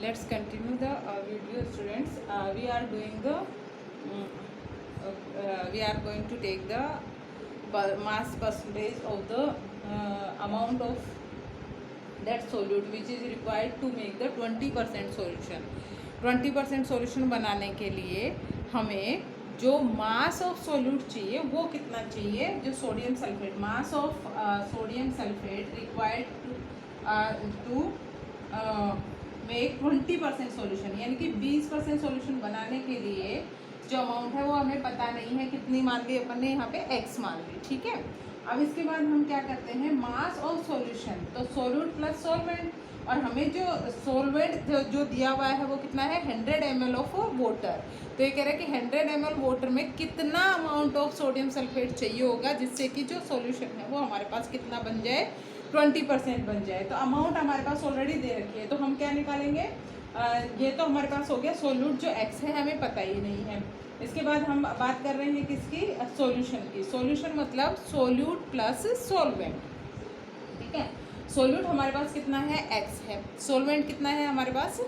let's continue the video, students. We are doing the we are going to take the mass percentage of the amount of that solute which is required to make the 20% solution. 20% solution बनाने के लिए हमें जो मास of solute चाहिए वो कितना चाहिए, जो sodium sulphate, mass of sodium sulphate required to make 20% solution, यानी कि 20% सोल्यूशन बनाने के लिए जो अमाउंट है वो हमें पता नहीं है, कितनी मान ली अपन ने यहाँ पे x मान ली, ठीक है। अब इसके बाद हम क्या करते हैं, मास ऑफ सॉल्यूशन, तो सोल्यूट प्लस सॉल्वेंट, और हमें जो सॉल्वेंट जो दिया हुआ है वो कितना है 100 ml ऑफ वाटर। तो ये कह रहा है कि 100 ml वाटर में कितना अमाउंट ऑफ सोडियम सल्फेट चाहिए होगा जिससे कि जो सॉल्यूशन है वो हमारे पास कितना बन जाए, 20% बन जाए। तो अमाउंट हमारे पास ऑलरेडी दे रखी है, तो हम क्या निकालेंगे, ये तो हमारे पास हो गया सोल्यूट, जो x है हमें पता ही नहीं है। इसके बाद हम बात कर रहे हैं किसकी, सॉल्यूशन की। सॉल्यूशन मतलब सोल्यूट प्लस सॉल्वेंट, ठीक है। सोल्यूट हमारे पास कितना है, x है, सॉल्वेंट कितना है हमारे पास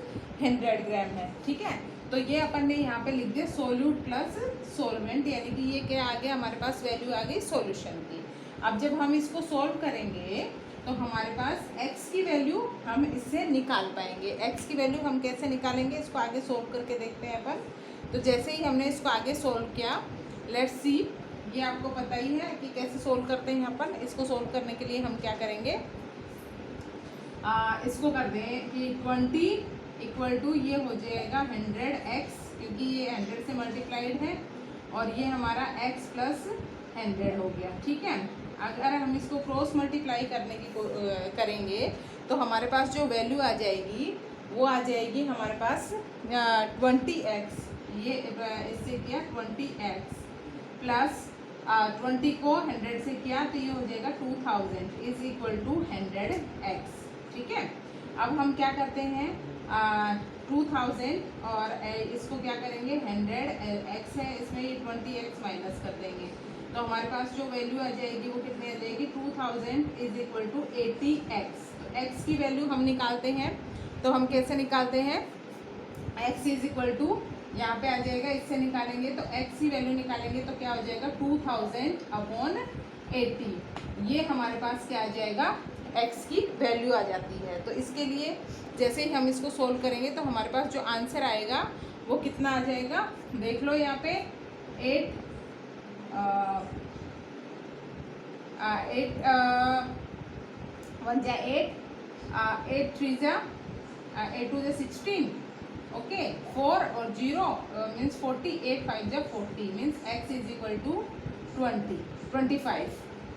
100 ग्राम है, ठीक है। तो ये अपन ने यहाँ पे लिख दिया सोल्यूट प्लस सॉल्वेंट, यानी कि ये क्या आ गया हमारे पास, वैल्यू आ गई सॉल्यूशन की। अब जब हम इसको सॉल्व करेंगे तो हमारे पास x की वैल्यू हम इससे निकाल पाएंगे। x की वैल्यू हम कैसे निकालेंगे, इसको आगे सोल्व करके देखते हैं अपन। तो जैसे ही हमने इसको आगे सोल्व किया, लेट्स सी, ये आपको पता ही है कि कैसे सोल्व करते हैं अपन। इसको सोल्व करने के लिए हम क्या करेंगे, इसको कर दें कि 20 इक्वल टू ये हो जाएगा 100x, क्योंकि ये 100 से मल्टीप्लाइड है, और ये हमारा x प्लस 100 हो गया, ठीक है। अगर हम इसको क्रॉस मल्टीप्लाई करने की करेंगे तो हमारे पास जो वैल्यू आ जाएगी वो आ जाएगी हमारे पास 20x, ये इससे किया 20x प्लस 20 को 100 से किया तो ये हो जाएगा 2000 इज इक्वल टू 100x, ठीक है। अब हम क्या करते हैं, 2000 और इसको क्या करेंगे, 100x है, इसमें ये 20x माइनस कर देंगे, तो हमारे पास जो वैल्यू आ जाएगी वो कितनी आ जाएगी, 2000 इज इक्वल टू 80x। तो x की वैल्यू हम निकालते हैं, तो हम कैसे निकालते हैं, x इज इक्वल टू, यहाँ पे आ जाएगा, इससे निकालेंगे तो x की वैल्यू निकालेंगे तो क्या हो जाएगा 2000 अपॉन 80, ये हमारे पास क्या आ जाएगा, x की वैल्यू आ जाती है। तो इसके लिए जैसे ही हम इसको सोल्व करेंगे तो हमारे पास जो आंसर आएगा वो कितना आ जाएगा, देख लो यहाँ पे 8 1 जा 8, 8 3 जा 8 2 जा 16, ओके, 4 और 0 मीन्स 40, 8 5 जा 40 means x is equal to 25,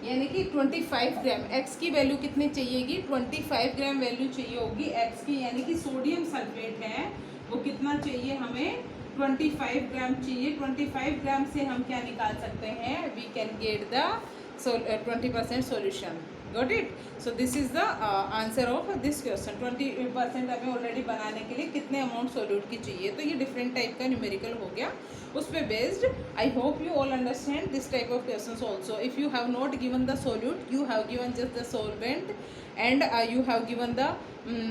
यानी कि 25 ग्राम। x की वैल्यू कितनी चाहिएगी, 25 ग्राम वैल्यू चाहिए होगी x की, यानी कि सोडियम सल्फेट है वो कितना चाहिए हमें, 25 ग्राम चाहिए। 25 ग्राम से हम क्या निकाल सकते हैं, we can get the 20% solution, got it. So this is the answer of this question. 20% हमें ऑलरेडी बनाने के लिए कितने अमाउंट सोल्यूट की चाहिए, तो ये डिफरेंट टाइप का न्यूमेरिकल हो गया उस पर based. I hope you all understand this type of questions also. If you have not given the solute, you have given just the solvent and you have given the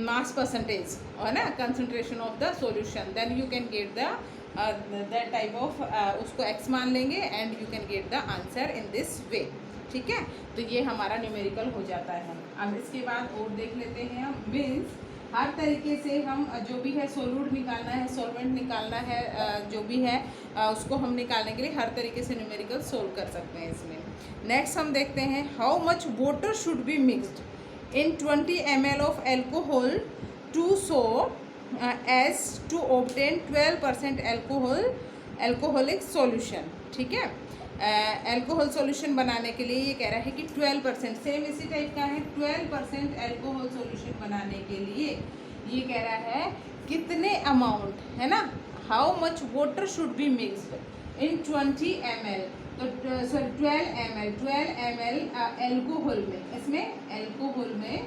mass percentage or na concentration of the solution, then you can get the that type of उसको x मान लेंगे and you can get the answer in this way, ठीक है। तो ये हमारा numerical हो जाता है। अब इसके बाद और देख लेते हैं हम, मीन्स हर तरीके से हम जो भी है सोल्यूट निकालना है, सॉल्वेंट निकालना है, जो भी है उसको हम निकालने के लिए हर तरीके से न्यूमेरिकल सोल्व कर सकते हैं इसमें। नेक्स्ट हम देखते हैं, how much water should be mixed in 20 ml of alcohol to so as to obtain 12% alcoholic solution, ठीक है। अल्कोहल सॉल्यूशन बनाने के लिए ये कह रहा है कि 12%, सेम इसी टाइप का है, 12% अल्कोहल सॉल्यूशन बनाने के लिए ये कह रहा है कितने अमाउंट है ना, how much water should be mixed in 20 ml, तो सॉरी 12 ml एल्कोहल में, इसमें एल्कोहल में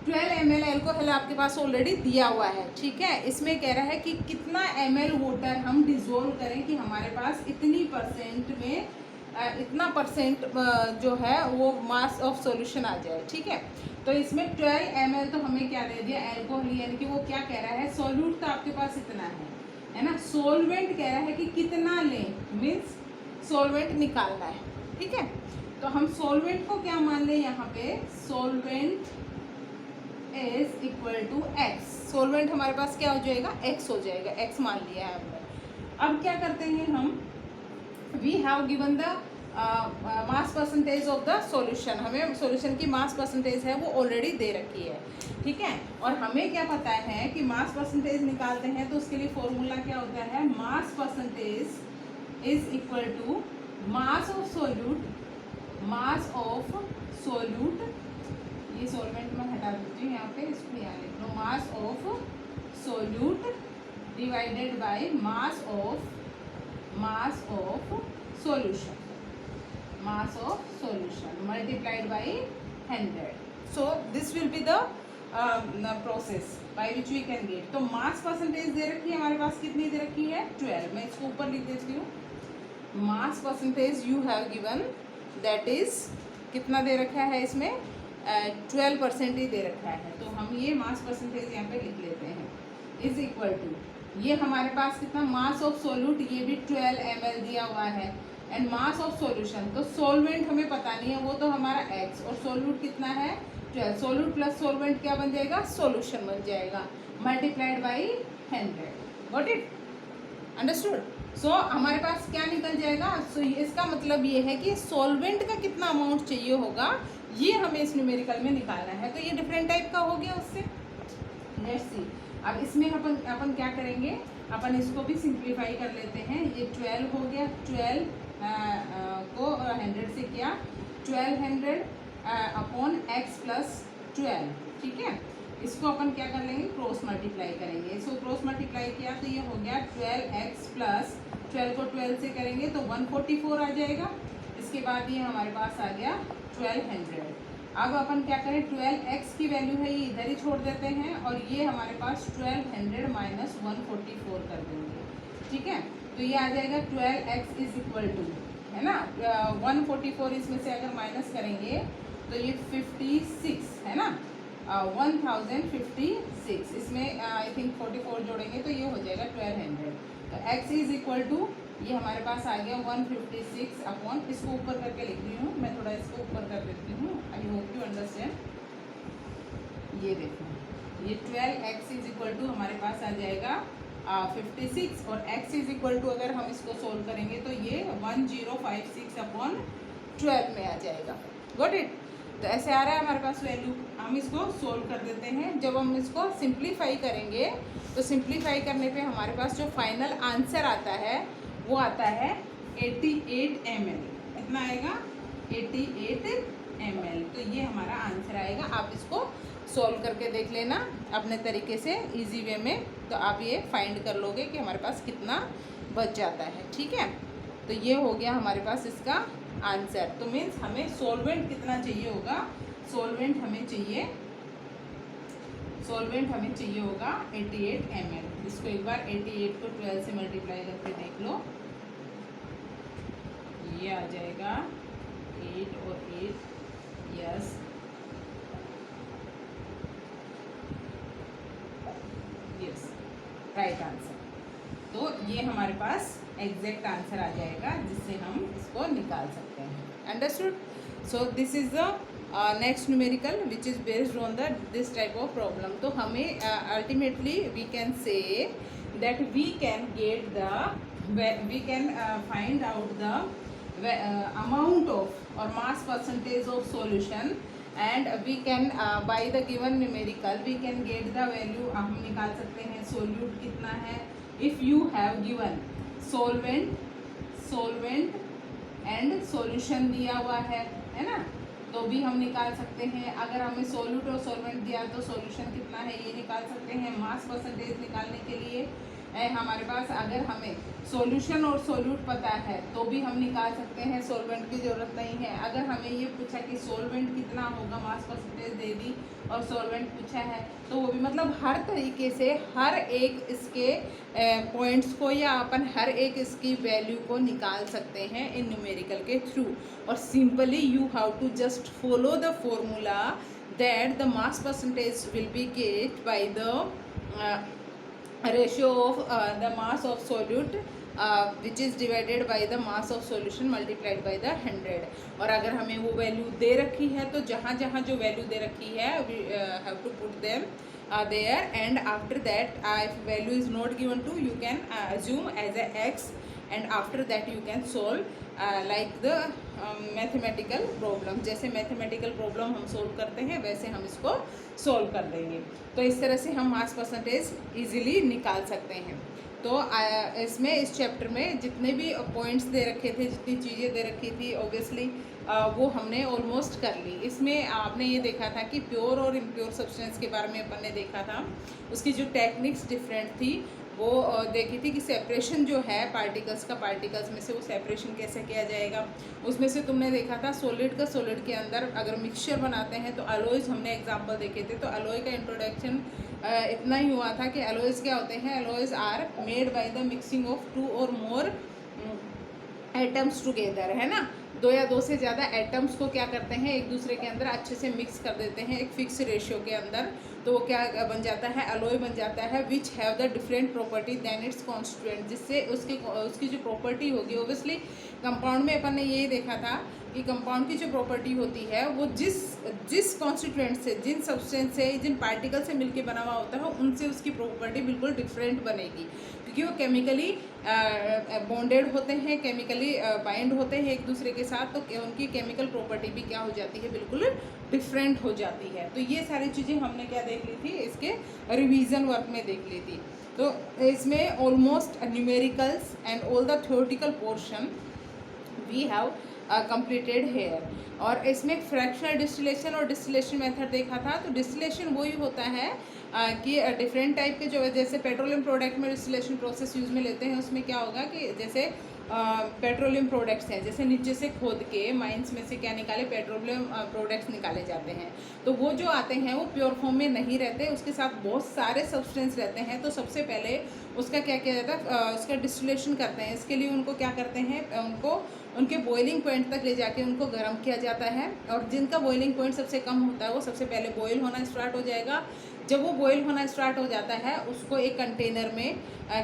12 ml एल्कोहल आपके पास ऑलरेडी दिया हुआ है, ठीक है। इसमें कह रहा है कि कितना ml वाटर हम डिजोल्व करें कि हमारे पास इतनी परसेंट में इतना परसेंट जो है वो मास ऑफ सॉल्यूशन आ जाए, ठीक है। तो इसमें 12 ml तो हमें क्या दे दिया, एल्कोहल, यानी कि वो क्या कह रहा है, सॉल्यूट तो आपके पास इतना है ना। सोलवेंट कह रहा है कि कितना लें, मीन्स सोलवेंट निकालना है, ठीक है। तो हम सोलवेंट को क्या मान लें यहाँ पे, solvent is equal to X. Solvent हमारे पास क्या हो जाएगा, एक्स हो जाएगा, एक्स मान लिया है हमने। अब क्या करते हैं हम, we have given the mass percentage of the solution, हमें सॉल्यूशन की मास परसेंटेज है वो ऑलरेडी दे रखी है, ठीक है। और हमें क्या पता है कि मास परसेंटेज निकालते हैं तो उसके लिए फॉर्मूला क्या होता है, mass percentage is equal to mass of solute, mass of solute, ये सॉल्वेंट में हटा देती हूँ यहाँ पे, इसको यहाँ लिख लो, mass of solute divided by mass of solution, mass of solution multiplied by 100. So this will be the process by which we can get. तो mass percentage दे रखी है हमारे पास, कितनी दे रखी है, 12। मैं इसको ऊपर लिख देती हूँ, mass percentage you have given, that is कितना दे रखा है इसमें, 12% ही दे रखा है। तो हम ये मास परसेंटेज यहाँ पे लिख लेते हैं, इज इक्वल टू, ये हमारे पास कितना, मास ऑफ सोल्यूट, ये भी 12 ml दिया हुआ है, एंड मास ऑफ सॉल्यूशन, तो सोलवेंट हमें पता नहीं है, वो तो हमारा x, और सोल्यूट कितना है 12, सोल्यूट प्लस सोलवेंट क्या बन जाएगा, सॉल्यूशन बन जाएगा, multiplied by 100। Got it, understood. So हमारे पास क्या निकल जाएगा, सो इसका मतलब ये है कि सॉल्वेंट का कितना अमाउंट चाहिए होगा, ये हमें इस न्यूमेरिकल में निकालना है। तो ये डिफरेंट टाइप का हो गया उससे। लेट्स सी, अब इसमें अपन क्या करेंगे, अपन इसको भी सिंप्लीफाई कर लेते हैं। ये 12 हो गया, 12 को 100 से किया, 1200 अपॉन x प्लस 12, ठीक है। इसको अपन क्या कर लेंगे, क्रॉस मल्टीप्लाई करेंगे। इसको क्रॉस मल्टीप्लाई किया तो ये हो गया 12x प्लस 12 को 12 से करेंगे तो 144 आ जाएगा। इसके बाद ये हमारे पास आ गया 1200। अब अपन क्या करें, 12x की वैल्यू है ये इधर ही छोड़ देते हैं, और ये हमारे पास 1200 माइनस 144 कर देंगे, ठीक है। तो ये आ जाएगा 12x इज इक्वल टू, है ना, 144 इसमें से अगर माइनस करेंगे तो ये 56 है ना, 1056, इसमें आई थिंक 44 जोड़ेंगे तो ये हो जाएगा 1200। तो x इज इक्वल टू, ये हमारे पास आ गया 156 अपॉन, इसको ऊपर करके लिख रही हूँ मैं, थोड़ा इसको ऊपर कर देती हूँ, आई होप यू अंडरस्टैंड। ये देखो, ये 12x इज इक्वल टू हमारे पास आ जाएगा 56, और x इज इक्वल टू अगर हम इसको सोल्व करेंगे तो ये 1056 अपॉन 12 में आ जाएगा। Got it. तो ऐसे आ रहा है हमारे पास वैल्यू, हम इसको सोल्व कर देते हैं। जब हम इसको सिंप्लीफाई करेंगे तो सिंप्लीफाई करने पे हमारे पास जो फाइनल आंसर आता है वो आता है 88 ml। कितना आएगा, 88 ml। तो ये हमारा आंसर आएगा। आप इसको सॉल्व करके देख लेना अपने तरीके से इजी वे में, तो आप ये फाइंड कर लोगे कि हमारे पास कितना बच जाता है, ठीक है। तो ये हो गया हमारे पास इसका आंसर। तो मीन्स हमें सॉल्वेंट कितना चाहिए होगा, सॉल्वेंट हमें चाहिए होगा 88 ml। इसको एक बार 88 को 12 से मल्टीप्लाई करके देख लो, ये आ जाएगा 8 और 8, यस, राइट आंसर। तो ये हमारे पास एग्जैक्ट आंसर आ जाएगा जिससे हम इसको निकाल सकते हैं। Understood. So this is the next numerical which is based on the this type of problem. तो हमें ultimately we can say that we can get the we can find out the amount of और mass percentage of solution, and we can by the given numerical we can get the value. हम निकाल सकते हैं solute कितना है, if you have given solvent and solution दिया हुआ है ना, तो भी हम निकाल सकते हैं। अगर हमें सोल्यूट और सॉल्वेंट दिया तो सॉल्यूशन कितना है ये निकाल सकते हैं। मास परसेंटेज निकालने के लिए हमारे पास अगर हमें सॉल्यूशन और सोल्यूट पता है तो भी हम निकाल सकते हैं, सॉल्वेंट की ज़रूरत नहीं है। अगर हमें ये पूछा कि सॉल्वेंट कितना होगा, मास परसेंटेज दे दी और सॉल्वेंट पूछा है, तो वो भी मतलब हर तरीके से हर एक इसके पॉइंट्स को या अपन हर एक इसकी वैल्यू को निकाल सकते हैं इन न्यूमेरिकल के थ्रू। और simply you have to just follow the formula that the mass percentage will be get by the ratio of the mass of solute which is divided by the mass of solution multiplied by the 100। और अगर हमें वो value दे रखी है तो जहाँ जहाँ जो वैल्यू दे रखी है we have to put them there, and after that if value is not given to, you can assume as a x, and after that you can solve like the mathematical problem. जैसे mathematical problem हम solve करते हैं वैसे हम इसको solve कर देंगे। तो इस तरह से हम मास परसेंटेज इजीली निकाल सकते हैं। तो इसमें इस चैप्टर में जितने भी पॉइंट्स दे रखे थे, जितनी चीज़ें दे रखी थी, ऑब्वियसली वो हमने ऑलमोस्ट कर ली। इसमें आपने ये देखा था कि प्योर और इम्प्योर सब्सटेंस के बारे में अपन ने देखा था, उसकी जो टेक्निक्स डिफरेंट थी वो देखी थी कि सेपरेशन जो है पार्टिकल्स का, पार्टिकल्स में से वो सेपरेशन कैसे किया जाएगा। उसमें से तुमने देखा था सॉलिड का, सॉलिड के अंदर अगर मिक्सचर बनाते हैं तो अलॉयज़ हमने एग्जांपल देखे थे। तो अलॉय का इंट्रोडक्शन इतना ही हुआ था कि अलॉयज़ क्या होते हैं, alloys are made by the mixing of 2 और मोर एटम्स टुगेदर, है ना। 2 या 2 से ज़्यादा एटम्स को क्या करते हैं, एक दूसरे के अंदर अच्छे से मिक्स कर देते हैं एक फिक्स रेशियो के अंदर, तो वो क्या बन जाता है, अलॉय बन जाता है, which have the different property than its constituent, जिससे उसकी जो प्रॉपर्टी होगी, ओबियसली कंपाउंड में अपन ने यही देखा था कि कंपाउंड की जो प्रॉपर्टी होती है वो जिस कॉन्स्टिट्यूएंट से, जिन सब्सटेंस से, जिन पार्टिकल से मिलके बना हुआ होता है उनसे उसकी प्रॉपर्टी बिल्कुल डिफरेंट बनेगी, क्योंकि वो केमिकली बॉन्डेड होते हैं, केमिकली बाइंड होते हैं एक दूसरे के साथ, तो उनकी केमिकल प्रॉपर्टी भी क्या हो जाती है, बिल्कुल डिफरेंट हो जाती है। तो ये सारी चीज़ें हमने क्या देख ली थी, इसके रिवीजन वर्क में देख ली थी। तो इसमें almost numericals and all the theoretical portion we have completed here. और इसमें फ्रैक्शनल डिस्टिलेशन और डिस्टिलेशन मेथड देखा था। तो डिस्टिलेशन वही होता है कि डिफरेंट टाइप के जो, जैसे पेट्रोलियम प्रोडक्ट में डिस्टिलेशन प्रोसेस यूज़ में लेते हैं, उसमें क्या होगा कि जैसे पेट्रोलियम प्रोडक्ट्स हैं, जैसे नीचे से खोद के माइंस में से क्या निकाले, पेट्रोलियम प्रोडक्ट्स निकाले जाते हैं, तो वो जो आते हैं वो प्योर फॉर्म में नहीं रहते, उसके साथ बहुत सारे सब्सटेंस रहते हैं। तो सबसे पहले उसका क्या किया जाता है, उसका डिस्टिलेशन करते हैं। इसके लिए उनको क्या करते हैं, उनको उनके बॉइलिंग पॉइंट तक ले जाके उनको गर्म किया जाता है, और जिनका बॉइलिंग पॉइंट सबसे कम होता है वो सबसे पहले बॉयल होना स्टार्ट हो जाएगा। जब वो बॉयल होना स्टार्ट हो जाता है उसको एक कंटेनर में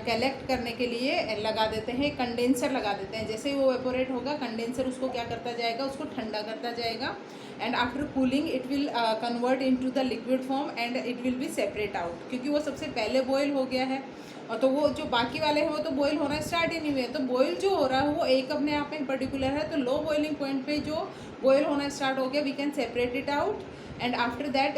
कलेक्ट करने के लिए लगा देते हैं, कंडेंसर लगा देते हैं। जैसे ही वो वेपोरेट होगा, कंडेंसर उसको क्या करता जाएगा, उसको ठंडा करता जाएगा, and after cooling it will convert into the liquid form and it will be separate out, क्योंकि वो सबसे पहले बॉयल हो गया है। और तो वो जो बाकी वाले हैं वो तो बॉयल होना स्टार्ट ही नहीं हुए, तो बॉयल जो हो रहा है वो एक अपने आप में पर्टिकुलर है। तो लो बॉइलिंग पॉइंट पे जो बॉयल होना स्टार्ट हो गया, we can separate it out, and after that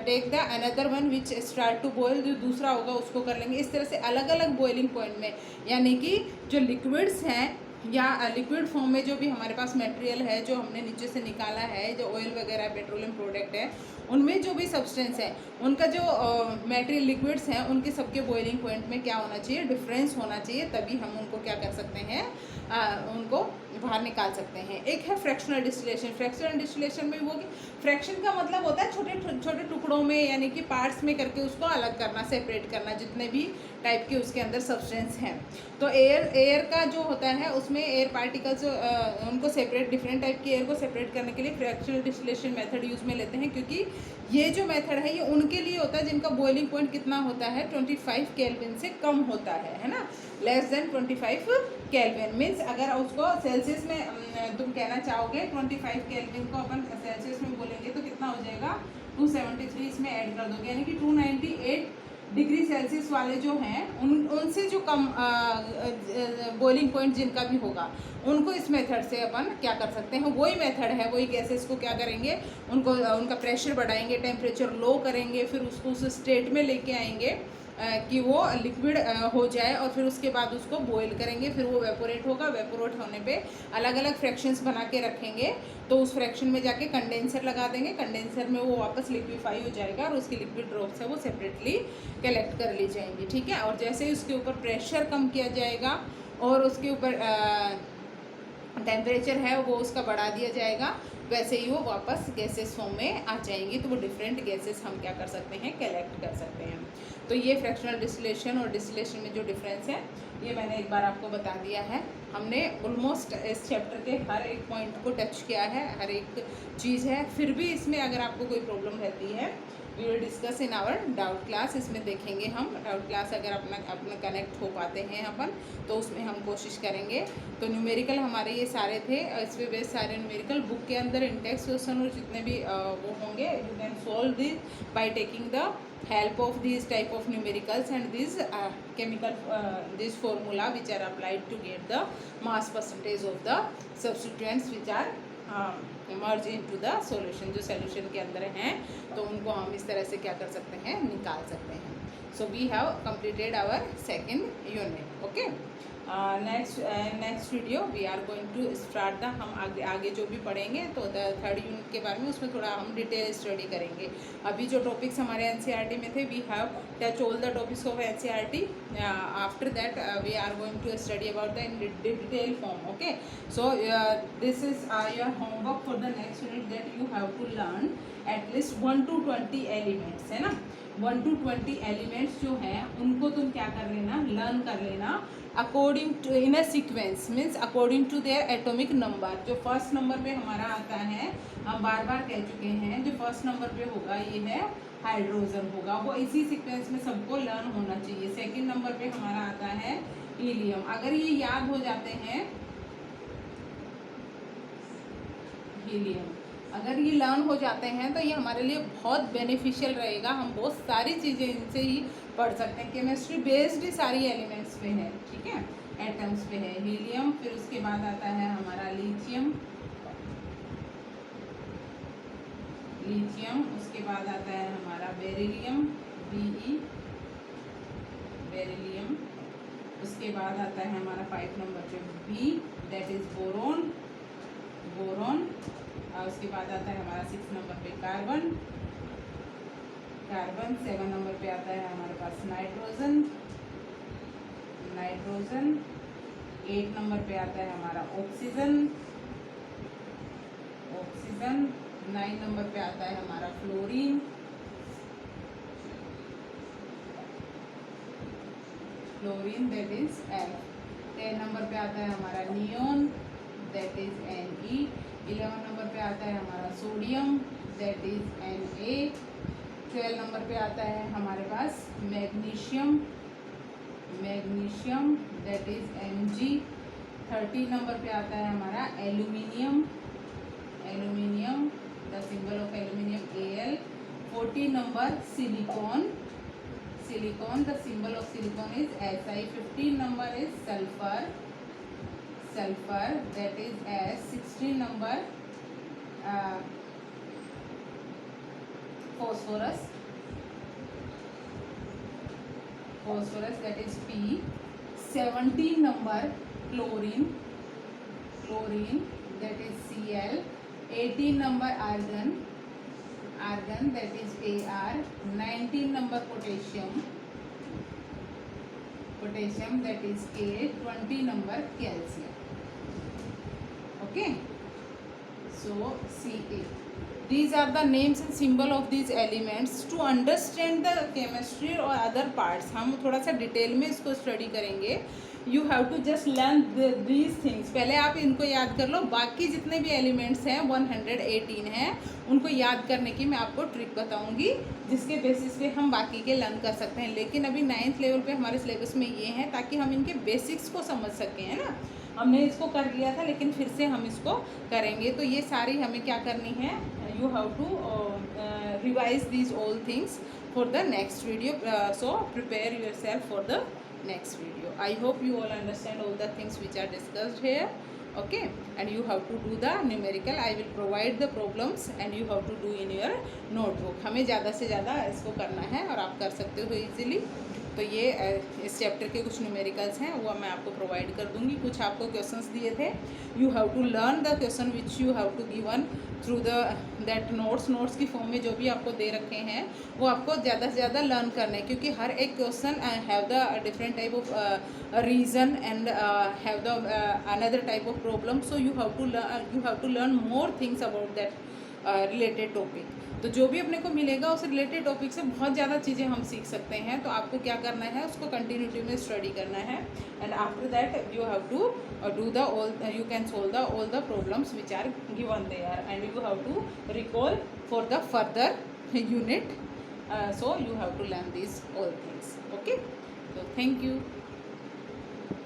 take the another one which start to boil, जो दूसरा होगा उसको कर लेंगे। इस तरह से अलग अलग बॉइलिंग पॉइंट में, यानी कि जो लिक्विड्स हैं या लिक्विड फॉर्म में जो भी हमारे पास मटेरियल है, जो हमने नीचे से निकाला है, जो ऑयल वगैरह पेट्रोलियम प्रोडक्ट है, उनमें जो भी सब्सटेंस है, उनका जो मटेरियल लिक्विड्स हैं, उनके सबके बॉइलिंग पॉइंट में क्या होना चाहिए, डिफरेंस होना चाहिए, तभी हम उनको क्या कर सकते हैं, उनको बाहर निकाल सकते हैं। एक है फ्रैक्शनल डिस्टिलेशन। फ्रैक्शनल डिस्टिलेशन में वो, फ्रैक्शन का मतलब होता है छोटे छोटे टुकड़ों में, यानी कि पार्ट्स में करके उसको अलग करना, सेपरेट करना, जितने भी टाइप के उसके अंदर सब्सटेंस हैं। तो एयर का जो होता है उसमें एयर पार्टिकल्स उनको सेपरेट, डिफरेंट टाइप की एयर को सेपरेट करने के लिए फ्रैक्शनल डिस्टिलेशन मेथड यूज़ में लेते हैं, क्योंकि ये जो मेथड है ये उनके लिए होता है जिनका बॉइलिंग पॉइंट कितना होता है, 25 केल्विन से कम होता है ना, लेस देन 25 केल्विन। मीन्स अगर उसको सेल्सियस में तुम कहना चाहोगे 25 केल्विन को अपन सेल्सियस में बोलेंगे तो कितना हो जाएगा, 273 इसमें ऐड कर दोगे, यानी कि 298 डिग्री सेल्सियस वाले जो हैं उनसे जो कम बॉइलिंग पॉइंट जिनका भी होगा, उनको इस मेथड से अपन क्या कर सकते हैं, वही मेथड है, वही गैसेस को क्या करेंगे, उनको उनका प्रेशर बढ़ाएंगे, टेम्परेचर लो करेंगे, फिर उसको उस स्टेट में लेके आएंगे कि वो लिक्विड हो जाए और फिर उसके बाद उसको बॉईल करेंगे, फिर वो वेपोरेट होगा। वेपोरेट होने पे अलग अलग फ्रैक्शंस बना के रखेंगे, तो उस फ्रैक्शन में जाके कंडेंसर लगा देंगे, कंडेंसर में वो वापस लिक्विफाई हो जाएगा और उसकी लिक्विड ड्रॉप्स है वो सेपरेटली कलेक्ट कर ली जाएंगी, ठीक है। और जैसे ही उसके ऊपर प्रेशर कम किया जाएगा और उसके ऊपर टेम्परेचर है वो उसका बढ़ा दिया जाएगा, वैसे ही वो वापस गैसेस फॉर्म में आ जाएंगी। तो वो डिफरेंट गैसेस हम क्या कर सकते हैं, कलेक्ट कर सकते हैं। तो ये फ्रैक्शनल डिस्टिलेशन और डिस्टिलेशन में जो डिफरेंस है ये मैंने एक बार आपको बता दिया है। हमने ऑलमोस्ट इस चैप्टर के हर एक पॉइंट को टच किया है, हर एक चीज़ है। फिर भी इसमें अगर आपको कोई प्रॉब्लम रहती है, we will discuss in our doubt class. इसमें देखेंगे हम डाउट क्लास, अगर अपना कनेक्ट हो पाते हैं अपन तो उसमें हम कोशिश करेंगे। तो न्यूमेरिकल हमारे ये सारे थे, इस पे बेस्ड सारे न्यूमेरिकल बुक के अंदर इंडेक्स क्वेश्चन और जितने भी वो होंगे, you can solve this by taking the help of these type of numericals and these chemical this formula which are applied to get the mass percentage of the substituents which are merge into the solution। जो solution के अंदर हैं तो उनको हम इस तरह से क्या कर सकते हैं, निकाल सकते हैं। so we have completed our second unit, okay। Next video we are going to start the, हम आगे जो भी पढ़ेंगे तो थर्ड यूनिट के बारे में उसमें थोड़ा हम डिटेल स्टडी करेंगे। अभी जो टॉपिक्स हमारे एनसीईआरटी में थे, we have touch all the topics of NCERT. After that we are going to study about the in detail form, okay. So this is your homework for the next unit, that you have to learn at least 1 to 20 elements, है ना। 1 to 20 elements जो हैं उनको तुम क्या कर लेना, learn कर लेना according to in a sequence, means according to their atomic number. जो फर्स्ट नंबर पे हमारा आता है, हम बार बार कह चुके हैं, जो फर्स्ट नंबर पे होगा ये है हाइड्रोजन होगा, वो इसी सीक्वेंस में सबको लर्न होना चाहिए। सेकंड नंबर पे हमारा आता है हीलियम। अगर ये याद हो जाते हैं, हीलियम अगर ये लर्न हो जाते हैं तो ये हमारे लिए बहुत बेनिफिशियल रहेगा। हम बहुत सारी चीज़ें इनसे ही पढ़ सकते हैं। केमिस्ट्री बेस्ड सारी एलिमेंट्स पे है, ठीक है, एटम्स पे है हीलियम। फिर उसके बाद आता है हमारा लिथियम, उसके बाद आता है हमारा बेरिलियम, Be, बेरिलियम। उसके बाद आता है हमारा 5 नंबर पे B, दैट इज बोरोन, और उसके बाद आता है हमारा 6 नंबर पे कार्बन, 7 नंबर पे आता है हमारे पास नाइट्रोजन, 8 नंबर पे आता है हमारा ऑक्सीजन, 9 नंबर पे आता है हमारा fluorine, that is F। 10 number पे आता है हमारा neon, that is Ne। 11 number पे आता है हमारा sodium, that is Na। 12 number पे आता है हमारे पास magnesium, that is Mg। 13 number पे आता है हमारा aluminium, the symbol of aluminium Al। 14 number silicon, the symbol of silicon is Si। 15 number is sulphur, that is S। 16 number phosphorus, that is P। 17 number chlorine, that is Cl। 18 number argon, that is Ar। 19 number potassium, that is K। 20 number calcium, okay। So Ca, these are the names and symbol of these elements। to understand the chemistry और other parts, हम थोड़ा सा detail में इसको study करेंगे। You have to just learn these things. पहले आप इनको याद कर लो, बाकी जितने भी एलिमेंट्स हैं 118 हैं, उनको याद करने की मैं आपको ट्रिक बताऊंगी, जिसके बेसिस पे हम बाकी के लर्न कर सकते हैं। लेकिन अभी 9th लेवल पे हमारे सिलेबस में ये है ताकि हम इनके बेसिक्स को समझ सकें, है ना। हमने इसको कर लिया था लेकिन फिर से हम इसको करेंगे। तो ये सारी हमें क्या करनी है, you have to revise these all things for the next video। So prepare yourself for the next video। I hope you all understand all the things which are discussed here, okay। and you have to do the numerical। I will provide the problems and you have to do in your notebook। हमें ज़्यादा से ज़्यादा इसको करना है और आप कर सकते हो easily। तो ये इस चैप्टर के कुछ न्यूमेरिकल्स हैं, वो मैं आपको प्रोवाइड कर दूंगी। कुछ आपको क्वेश्चंस दिए थे, you have to learn the question which you have to given through that notes की फॉर्म में जो भी आपको दे रखे हैं वो आपको ज़्यादा से ज़्यादा लर्न करना है, क्योंकि हर एक question have the different type of reason and have the another type of problem, so you have to learn more things about that related topic. तो जो भी अपने को मिलेगा उस रिलेटेड टॉपिक से बहुत ज़्यादा चीज़ें हम सीख सकते हैं। तो आपको क्या करना है, उसको कंटिन्यूटी में स्टडी करना है, and after that you have to do the all, you can solve all the problems which are given there, and you have to recall for the further unit, so you have to learn these all things. Okay, so thank you.